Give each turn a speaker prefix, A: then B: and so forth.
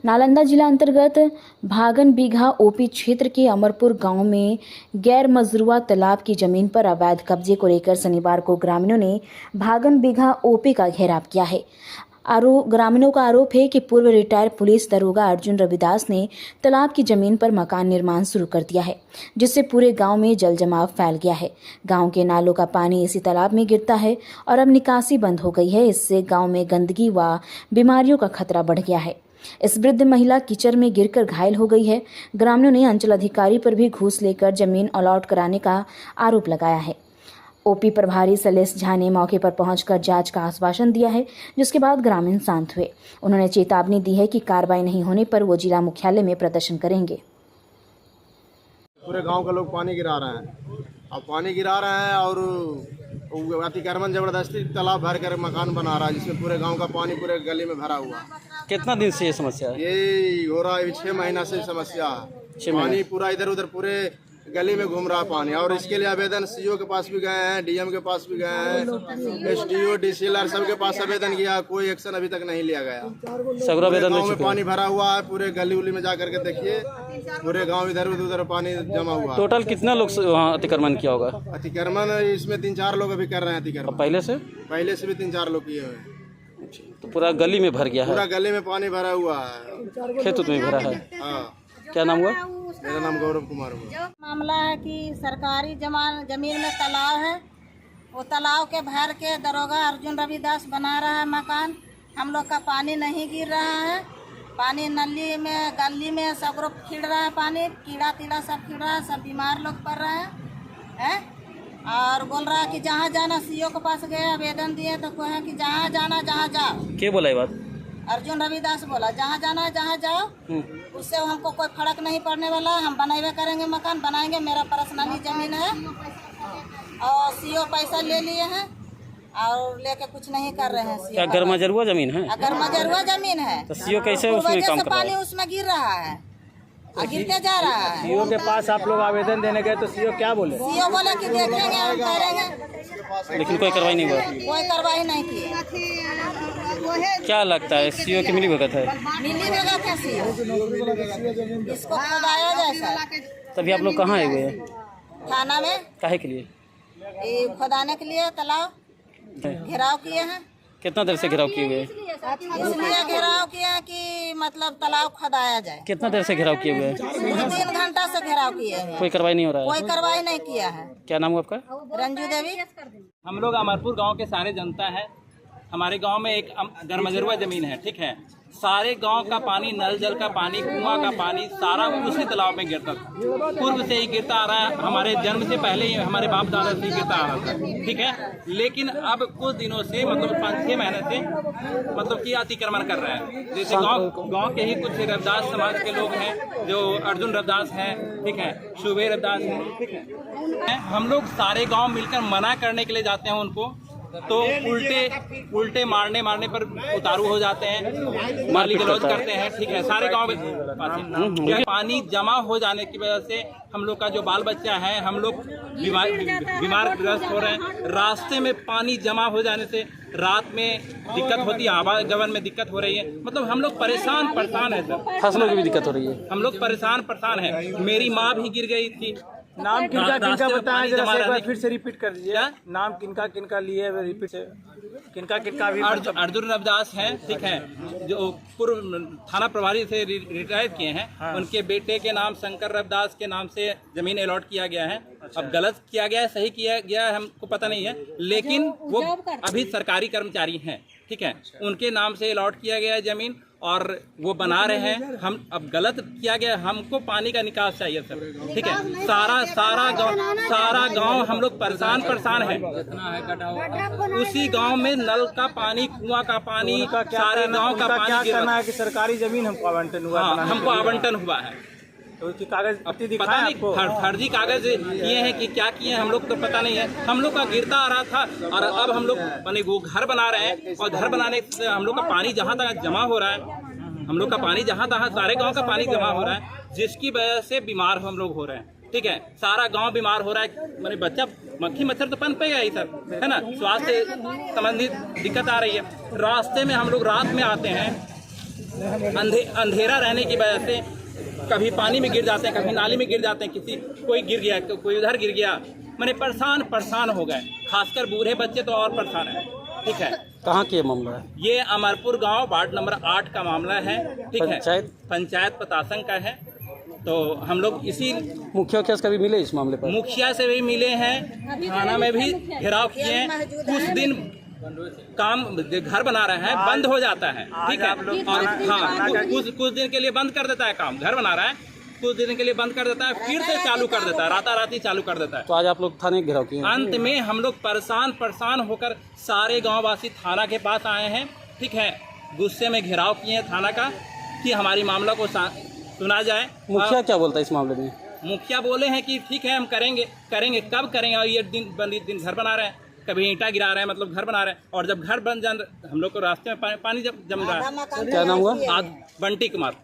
A: नालंदा जिला अंतर्गत भागन बीघा ओपी क्षेत्र के अमरपुर गांव में गैर मजरूआ तालाब की जमीन पर अवैध कब्जे को लेकर शनिवार को ग्रामीणों ने भागन बीघा ओपी का घेराव किया है। ग्रामीणों का आरोप है कि पूर्व रिटायर्ड पुलिस दरोगा अर्जुन रविदास ने तालाब की जमीन पर मकान निर्माण शुरू कर दिया है, जिससे पूरे गांव में जल जमाव फैल गया है। गांव के नालों का पानी इसी तालाब में गिरता है और अब निकासी बंद हो गई है। इससे गांव में गंदगी व बीमारियों का खतरा बढ़ गया है। इस वृद्ध महिला कीचड़ में गिरकर घायल हो गई है। ग्रामीणों ने अंचल अधिकारी पर भी घूस लेकर जमीन अलॉट कराने का आरोप लगाया है। ओपी प्रभारी शैलेश झा ने मौके पर पहुंचकर जांच का आश्वासन दिया है, जिसके बाद ग्रामीण शांत हुए। उन्होंने चेतावनी दी है कि कार्रवाई नहीं होने पर वो जिला मुख्यालय में प्रदर्शन करेंगे।
B: पूरे गांव का लोग पानी गिरा रहे हैं, अब पानी गिरा रहे हैं और अतिक्रमण जबरदस्ती तालाब भर कर मकान बना रहा है, जिसमें पूरे गांव का पानी पूरे गली में भरा हुआ।
C: कितना दिन से ये समस्या है?
B: ये हो रहा है 6 महीना से समस्या है। पानी पूरा इधर उधर पूरे गली में घूम रहा पानी, और इसके लिए आवेदन सीओ के पास भी गए हैं, डीएम के पास भी गए हैं, एसडीओ डीसीएलआर सबके पास आवेदन किया, कोई एक्शन अभी तक नहीं लिया गया।
C: सगरो आवेदन
B: गाँव में पानी भरा हुआ है, पूरे गली उली में जा करके देखिए, पूरे गांव इधर उधर पानी जमा हुआ।
C: टोटल कितना लोग वहाँ अतिक्रमण किया होगा?
B: अतिक्रमण इसमें 3-4 लोग अभी कर रहे हैं अतिक्रमण।
C: पहले से
B: भी 3-4 लोग किए हुए।
C: तो पूरा गली में भर गया है?
B: पूरा गली में पानी भरा हुआ है,
C: खेत में भरा है।
B: हाँ।
C: क्या नाम हुआ?
B: मेरा नाम गौरव कुमार हुआ।
D: मामला है कि सरकारी जमीन में तालाब है, वो तालाब के भर के दरोगा अर्जुन रविदास बना रहा है मकान। हम लोग का पानी नहीं गिर रहा है, पानी नली में गली में सब लोग खिड़ रहा है, पानी कीड़ा तीड़ा सब खिड़ रहा है, सब बीमार लोग पड़ रहे हैं। और बोल रहा है कि जहाँ जाना सीओ के पास गए, आवेदन दिए तो कहे कि जहाँ जाना जहाँ जाओ।
C: क्या बोला ये बात?
D: अर्जुन रविदास बोला जहाँ जाना है जहाँ जाओ, उससे हमको कोई फर्क नहीं पड़ने वाला। हम बनाए करेंगे, मकान बनाएंगे, मेरा पर्सनली जमीन है। और सीओ पैसा ले लिए हैं और लेके कुछ नहीं कर रहे हैं।
C: क्या घर मजरूआ जमीन है?
D: अगर मजरूआ जमीन है
C: तो सीओ कैसे उसमें काम कर रहा है?
D: पानी उसमें गिर रहा है, गिरते जा रहा है।
E: सीओ के पास आप लोग आवेदन देने गए तो सीओ क्या बोले?
D: सीओ बोले कि देखेंगे, हम करेंगे,
C: लेकिन कोई कार्रवाई नहीं हुआ।
D: कोई कार्रवाई नहीं की।
C: क्या लगता है सीओ की मिली भगत है?
D: मिली भगत है सीओ, इसको खुदाया जैसा।
C: तभी आप लोग कहाँ आए हुए हैं?
D: थाना में।
C: काहे के लिए?
D: ये खुदाने के लिए तालाब घेराव किए हैं।
C: कितना देर से घेराव किए हुए हैं?
D: इसलिए घेराव किए हैं कि मतलब तालाब खुदाया जाए।
C: कितना देर से घेराव किए हुए हैं?
D: 3 घंटा से घेराव किए हैं,
C: कोई कार्रवाई नहीं हो रहा है?
D: कोई कार्रवाई नहीं किया है।
C: क्या नाम हुआ आपका?
D: रंजू देवी।
F: हम लोग अमरपुर गांव के सारे जनता है। हमारे गांव में एक गरमजरुआ जमीन है, ठीक है। सारे गांव का पानी, नल जल का पानी, कुआं का पानी सारा उसी तालाब में गिरता था। पूर्व से ही गिरता आ रहा है, हमारे जन्म से पहले ही हमारे बाप दादा से गिरता आ रहा था, ठीक है। लेकिन अब कुछ दिनों से मतलब 5-6 महीने से मतलब कि अतिक्रमण कर रहे हैं। जैसे गांव के ही कुछ रविदास समाज के लोग हैं, जो अर्जुन रविदास हैं, ठीक है, शुभे रविदास हैं, ठीक है। हम लोग सारे गाँव मिलकर मना करने के लिए जाते हैं उनको, तो उल्टे मारने पर उतारू हो जाते हैं, माली गलौज करते हैं, ठीक है। सारे गांव में पानी जमा हो जाने की वजह से हम लोग का जो बाल बच्चा है, हम लोग बीमार ग्रस्त हो रहे हैं। रास्ते में पानी जमा हो जाने से रात में दिक्कत होती है, आवागमन में दिक्कत हो रही है। मतलब हम लोग परेशान है सर।
C: फसलों की भी दिक्कत हो रही है।
F: हम लोग परेशान है। मेरी माँ भी गिर गई थी।
E: नाम किनका बताया जरा एक बार फिर से रिपीट कर दीजिए। नाम किनका लिए रिपीट से, किनका भी?
F: अर्जुन रविदास हैं, ठीक है, जो पूर्व थाना प्रभारी से रिटायर किए हैं। हाँ। उनके बेटे के नाम शंकर रविदास के नाम से जमीन अलॉट किया गया है। अच्छा। अब गलत किया गया है, सही किया गया है, हमको पता नहीं है, लेकिन वो अभी सरकारी कर्मचारी हैं, ठीक है। उनके नाम से अलॉट किया गया है जमीन और वो बना रहे हैं। हम अब गलत किया गया, हमको पानी का निकास चाहिए सर, ठीक है। सारा गांव हम लोग परेशान है। उसी गांव में नल का पानी, कुआं का पानी, सारे गांव का पानी गिर रहा है।
E: कि सरकारी जमीन हमको आवंटन हुआ?
F: हाँ, हमको आवंटन हुआ है।
E: तो उसकी कागज
F: पता नहीं, फर्जी कागज किए हैं कि क्या किए हैं, हम लोग तो पता नहीं है। हम लोग का गिरता आ रहा था और अब हम लोग माने वो घर बना रहे हैं, और घर बनाने से हम लोग का पानी जहाँ तक जमा हो रहा है, हम लोग का पानी जहाँ तहाँ सारे गांव का पानी जमा हो रहा है, जिसकी वजह से बीमार हम लोग हो रहे हैं, ठीक है। सारा गांव बीमार हो रहा है, माने बच्चा मक्खी मच्छर तो पनपेगा ही सर, है ना। स्वास्थ्य संबंधित दिक्कत आ रही है। रास्ते में हम लोग रात में आते हैं, अंधेरा रहने की वजह से कभी पानी में गिर जाते हैं, कभी नाली में गिर जाते हैं, कोई गिर गया, कोई उधर गिर गया, मैंने परेशान हो गए। खासकर बूढ़े बच्चे तो और परेशान हैं। ठीक है,
C: कहाँ की ये मामला है?
F: ये अमरपुर गांव वार्ड नंबर 8 का मामला है। ठीक है, पंचायत पतासन का है। तो हम लोग इसी
C: मुखिया क्या कभी मिले इस मामले पर?
F: मुखिया से भी मिले हैं, थाना में भी घेराव किए हैं। कुछ दिन काम घर बना रहे हैं, बंद हो जाता है। ठीक है, और हाँ कुछ दिन के लिए बंद कर देता है, काम घर बना रहा है, कुछ दिन के लिए बंद कर देता है, फिर से चालू कर देता है, राताराती चालू कर देता है।
C: तो आज आप लोग थाने घेराव किए?
F: अंत में हम लोग परेशान होकर सारे गाँव वासी थाना के पास आए हैं। ठीक है, गुस्से में घेराव किए हैं थाना का कि हमारी मामला को सुना जाए।
C: मुखिया क्या बोलता है इस मामले में?
F: मुखिया बोले हैं कि ठीक है हम करेंगे, कब करेंगे, और ये दिन घर बना रहे हैं, कभी ईंटा गिरा रहे हैं, मतलब घर बना रहे हैं, और जब घर बन जाए हम लोग को रास्ते में पानी जब जम रहा है।
C: क्या नाम हुआ?
F: बंटी कुमार।